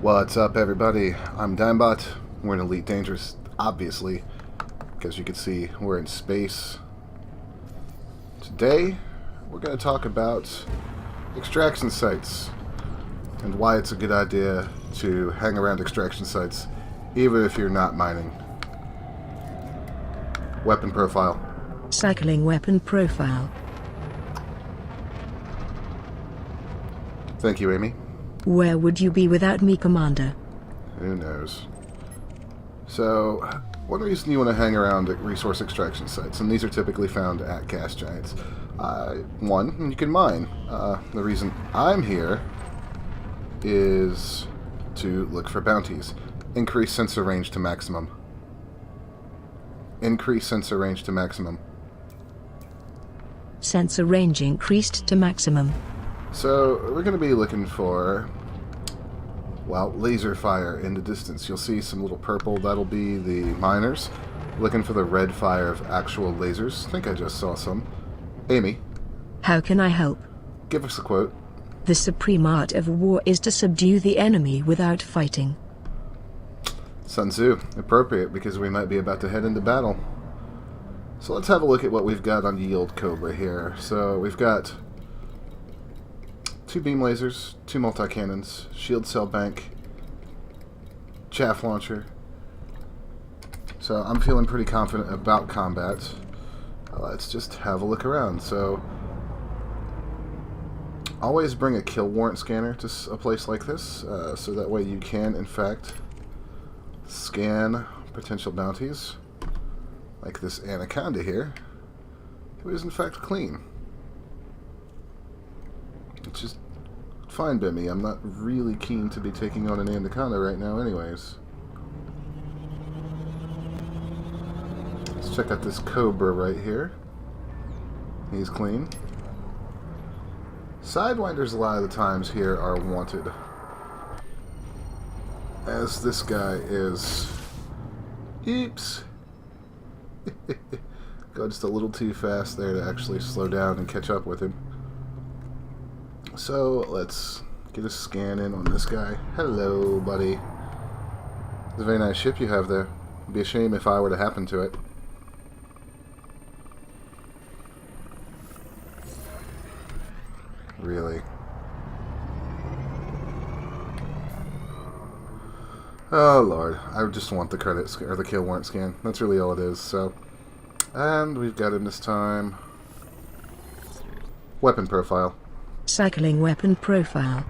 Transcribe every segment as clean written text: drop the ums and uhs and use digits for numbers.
What's up, everybody? I'm Dimebot. We're in Elite Dangerous, obviously, because you can see we're in space. Today, we're going to talk about extraction sites and why it's a good idea to hang around extraction sites, even if you're not mining. Weapon profile. Cycling weapon profile. Thank you, Amy. Where would you be without me, Commander? Who knows? So, one reason you want to hang around at resource extraction sites, and these are typically found at gas giants. One, you can mine. The reason I'm here is to look for bounties. Increase sensor range to maximum. Increase sensor range to maximum. Sensor range increased to maximum. So, we're going to be looking for, well, laser fire in the distance. You'll see some little purple, that'll be the miners. Looking for the red fire of actual lasers. I think I just saw some. Amy. How can I help? Give us a quote. The supreme art of war is to subdue the enemy without fighting. Sun Tzu. Appropriate, because we might be about to head into battle. So let's have a look at what we've got on Yield Cobra here. So we've got 2 beam lasers, 2 multi-cannons, shield cell bank, chaff launcher. So I'm feeling pretty confident about combat. Let's just have a look around. So always bring a kill warrant scanner to a place like this, so that way you can, in fact, scan potential bounties, like this anaconda here, who is in fact clean. It's just fine by me. I'm not really keen to be taking on an anaconda right now anyways. Let's check out this cobra right here. He's clean. Sidewinders a lot of the times here are wanted, as this guy is... Oops! Go just a little too fast there to actually slow down and catch up with him. So, let's get a scan in on this guy. Hello, buddy. It's a very nice ship you have there. It'd be a shame if I were to happen to it. Really? Oh, Lord. I just want the credit or the kill warrant scan. That's really all it is, so... And we've got him this time. Weapon profile. Cycling weapon profile.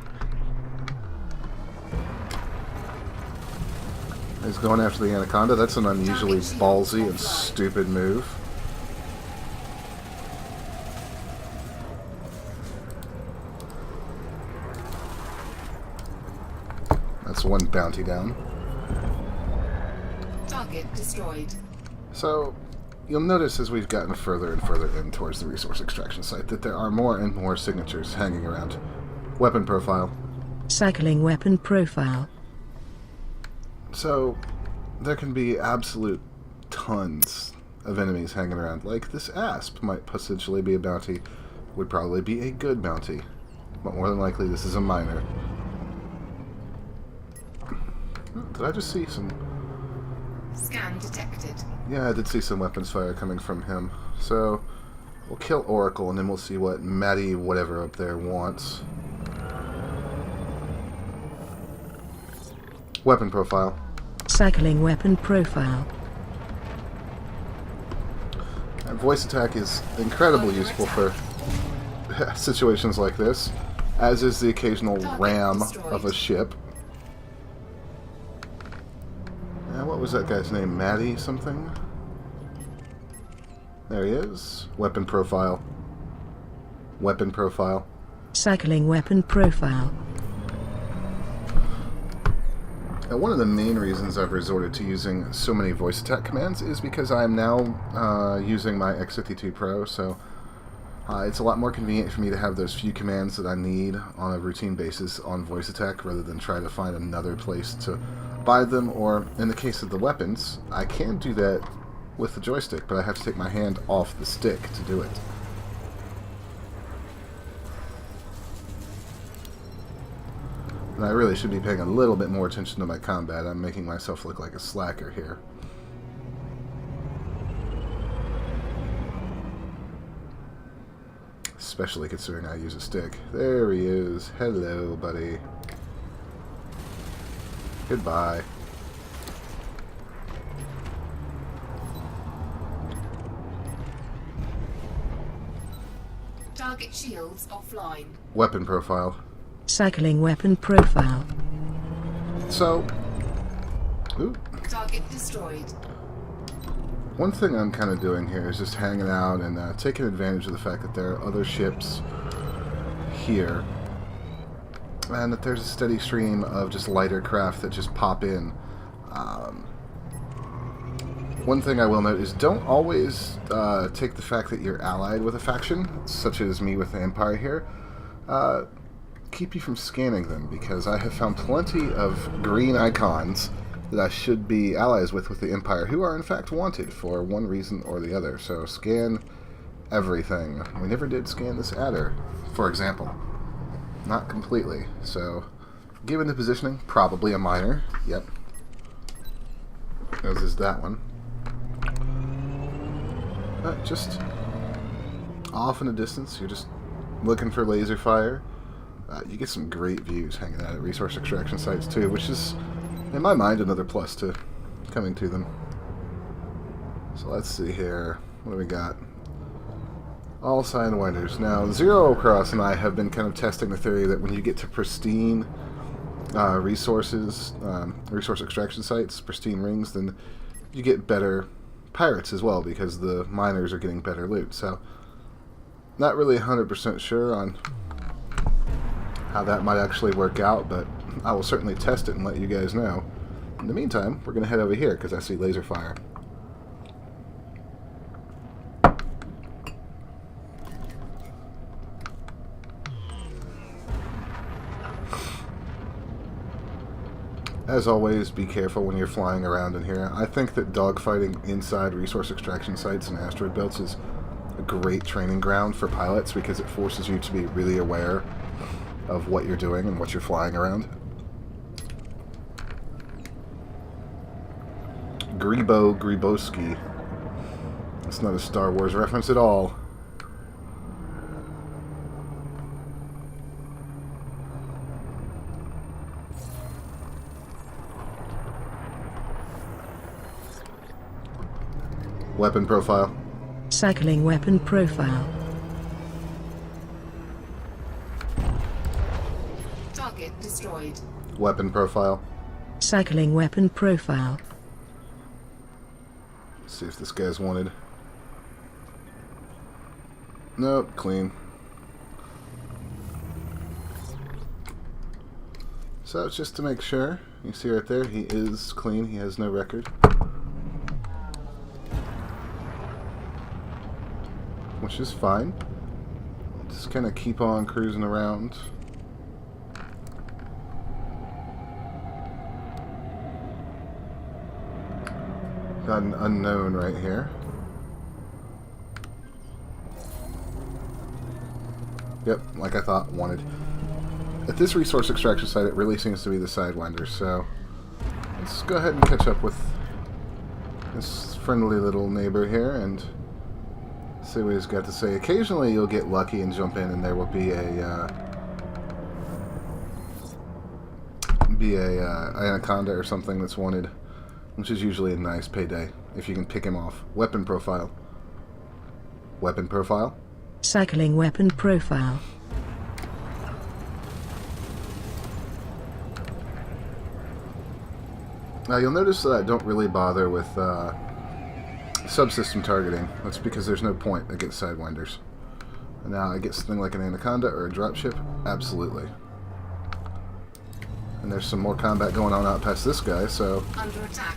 He's going after the anaconda. That's an unusually ballsy and stupid move. That's one bounty down. Target destroyed. So, you'll notice as we've gotten further and further in towards the resource extraction site that there are more and more signatures hanging around. Weapon profile. Cycling weapon profile. So, there can be absolute tons of enemies hanging around. Like this asp might potentially be a bounty. Would probably be a good bounty. But more than likely this is a miner. Did I just see some... Scan detected. Yeah, I did see some weapons fire coming from him. So, we'll kill Oracle and then we'll see what Maddie whatever up there wants. Weapon profile. Cycling weapon profile. And voice attack is incredibly useful for situations like this, as is the occasional ram of a ship. What was that guy's name? Maddie something? There he is. Weapon profile. Weapon profile. Cycling weapon profile. Now, one of the main reasons I've resorted to using so many voice attack commands is because I am now using my X52 Pro, so it's a lot more convenient for me to have those few commands that I need on a routine basis on voice attack rather than try to find another place to buy them, or in the case of the weapons, I can do that with the joystick, but I have to take my hand off the stick to do it. And I really should be paying a little bit more attention to my combat. I'm making myself look like a slacker here. Especially considering I use a stick. There he is. Hello, buddy. Goodbye. Target shields offline. Weapon profile. Cycling weapon profile. So, ooh. Target destroyed. One thing I'm kind of doing here is just hanging out and taking advantage of the fact that there are other ships here, and that there's a steady stream of just lighter craft that just pop in. One thing I will note is don't always take the fact that you're allied with a faction, such as me with the Empire here, keep you from scanning them, because I have found plenty of green icons that I should be allies with the Empire, who are in fact wanted for one reason or the other. So scan everything. We never did scan this adder, for example. Not completely. So, given the positioning, probably a miner. Yep. As is that one. But just off in the distance, you're just looking for laser fire. You get some great views hanging out at resource extraction sites too, which is, in my mind, another plus to coming to them. So let's see here. What do we got? All Sidewinders. Now, Zero Cross and I have been kind of testing the theory that when you get to pristine resource extraction sites, pristine rings, then you get better pirates as well, because the miners are getting better loot. So, not really 100% sure on how that might actually work out, but I will certainly test it and let you guys know. In the meantime, we're going to head over here because I see laser fire. As always, be careful when you're flying around in here. I think that dogfighting inside resource extraction sites and asteroid belts is a great training ground for pilots, because it forces you to be really aware of what you're doing and what you're flying around. Griboski. That's not a Star Wars reference at all. Weapon profile. Cycling weapon profile. Target destroyed. Weapon profile. Cycling weapon profile. Let's see if this guy's wanted. Nope, clean. So it's just to make sure. You see right there, he is clean. He has no record. Which is fine. Just kind of keep on cruising around. Got an unknown right here. Yep, like I thought, wanted. At this resource extraction site, it really seems to be the Sidewinders, so let's go ahead and catch up with this friendly little neighbor here and see what he's got to say. Occasionally you'll get lucky and jump in and there will be a anaconda or something that's wanted, which is usually a nice payday if you can pick him off. Weapon profile. Weapon profile. Cycling weapon profile. Now you'll notice that I don't really bother with subsystem targeting. That's because there's no point against Sidewinders. Now I get something like an anaconda or a dropship? Absolutely. And there's some more combat going on out past this guy, so Under attack.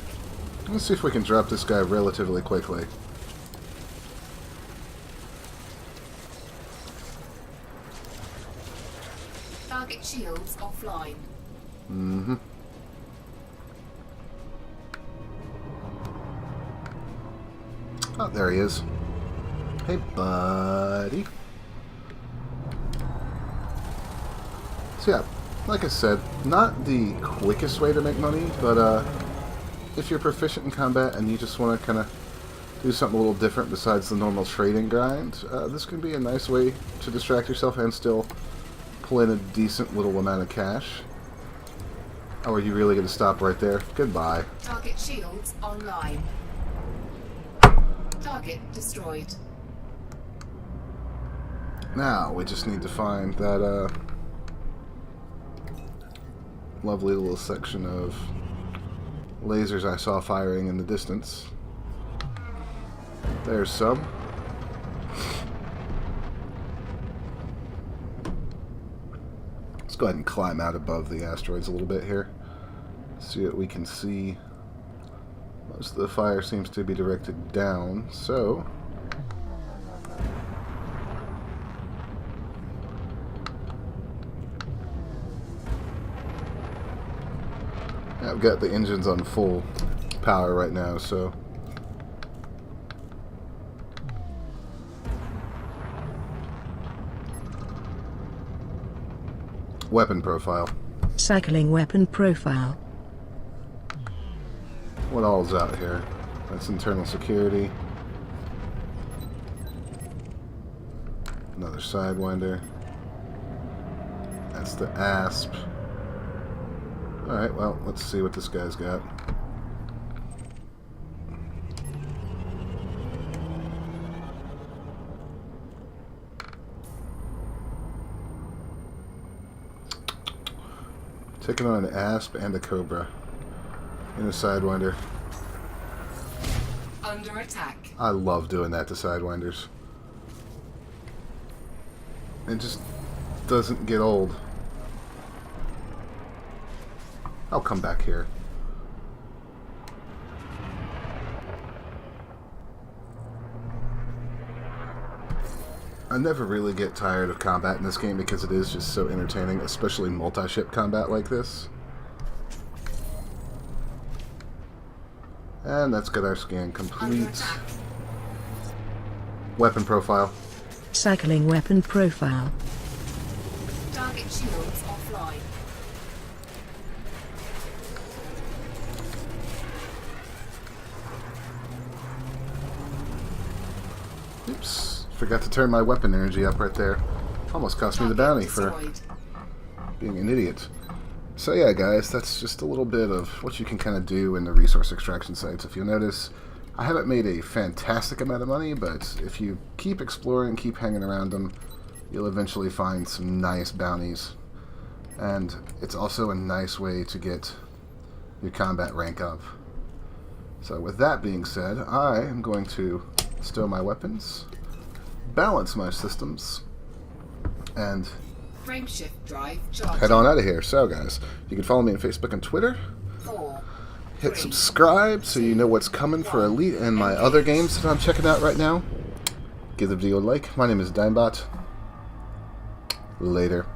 let's see if we can drop this guy relatively quickly. Target shields offline. Mm-hmm. Oh, there he is. Hey, buddy. So yeah, like I said, not the quickest way to make money, but if you're proficient in combat and you just want to kind of do something a little different besides the normal trading grind, this can be a nice way to distract yourself and still pull in a decent little amount of cash. Oh, are you really going to stop right there? Goodbye. Target shields online. Target destroyed. Now, we just need to find that lovely little section of lasers I saw firing in the distance. There's some. Let's go ahead and climb out above the asteroids a little bit here. See what we can see. Most of the fire seems to be directed down, so I've got the engines on full power right now, so weapon profile. Cycling weapon profile. What all's out here? That's internal security. Another Sidewinder. That's the ASP. Alright, well, let's see what this guy's got. Taking on an ASP and a Cobra in a Sidewinder. Under attack. I love doing that to Sidewinders. It just doesn't get old. I'll come back here. I never really get tired of combat in this game because it is just so entertaining, especially multi-ship combat like this. And that's got our scan complete. Weapon profile. Cycling weapon profile. Target shields offline. Oops. Forgot to turn my weapon energy up right there. Almost cost me the bounty for being an idiot. So yeah, guys, that's just a little bit of what you can kind of do in the resource extraction sites. If you'll notice, I haven't made a fantastic amount of money, but if you keep exploring, keep hanging around them, you'll eventually find some nice bounties. And it's also a nice way to get your combat rank up. So with that being said, I am going to stow my weapons, balance my systems, and Frameshift drive charging. head on out of here. So guys, you can follow me on Facebook and Twitter. 4, Hit 3, subscribe so you know what's coming for Elite and my other games that I'm checking out right now. Give the video a like. My name is Dimebot. Later.